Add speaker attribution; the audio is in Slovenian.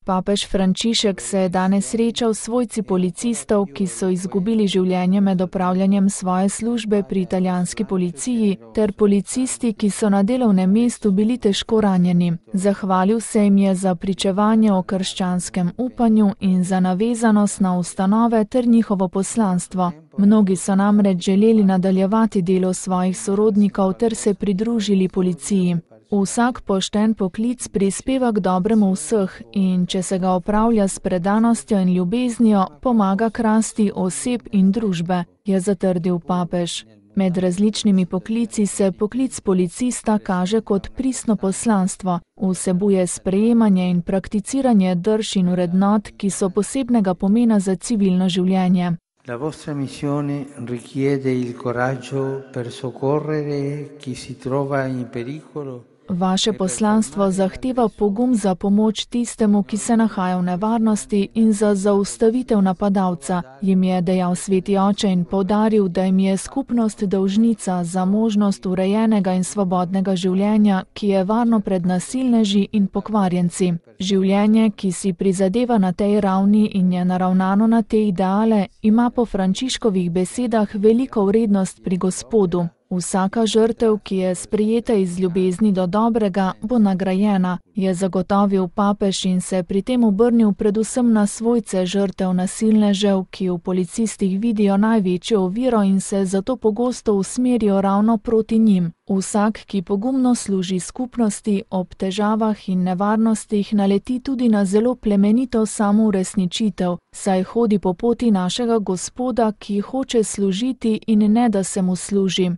Speaker 1: Papež Frančišek se je danes srečal s svojci policistov, ki so izgubili življenje med opravljanjem svoje službe pri italijanski policiji, ter policisti, ki so na delovnem mestu bili težko ranjeni. Zahvalil se jim je za pričevanje o krščanskem upanju in za navezanost na ustanove ter njihovo poslanstvo. Mnogi so namreč želeli nadaljevati delo svojih sorodnikov ter se pridružili policiji. Vsak pošten poklic prispeva k dobremu vseh in če se ga opravlja s predanostjo in ljubeznijo, pomaga k rasti oseb in družbe, je zatrdil papež. Med različnimi poklici se poklic policista kaže kot pristno poslanstvo, vsebuje sprejemanje in prakticiranje drž in vrednot, ki so posebnega pomena za civilno življenje.
Speaker 2: La vostra missione richiede il coraggio per soccorrere chi si trova in pericolo.
Speaker 1: Vaše poslanstvo zahteva pogum za pomoč tistemu, ki se nahaja v nevarnosti in za zaustavitev napadalca, jim je dejal sveti oče in poudaril, da jim je skupnost dolžnica za možnost urejenega in svobodnega življenja, ki je varno pred nasilneži in pokvarjenci. Življenje, ki si prizadeva na tej ravni in je naravnano na te ideale, ima po Frančiškovih besedah veliko vrednost pri Gospodu. Vsaka žrtev, ki je sprejeta iz ljubezni do dobrega, bo nagrajena, je zagotovil papež in se pri tem obrnil predvsem na svojce žrtev nasilnežev, ki v policistih vidijo največjo oviro in se zato pogosto usmerijo ravno proti njim. Vsak, ki pogumno služi skupnosti, ob težavah in nevarnostih naleti tudi na zelo plemenito samouresničitev, saj hodi po poti našega Gospoda, ki hoče služiti in ne da se mu služi.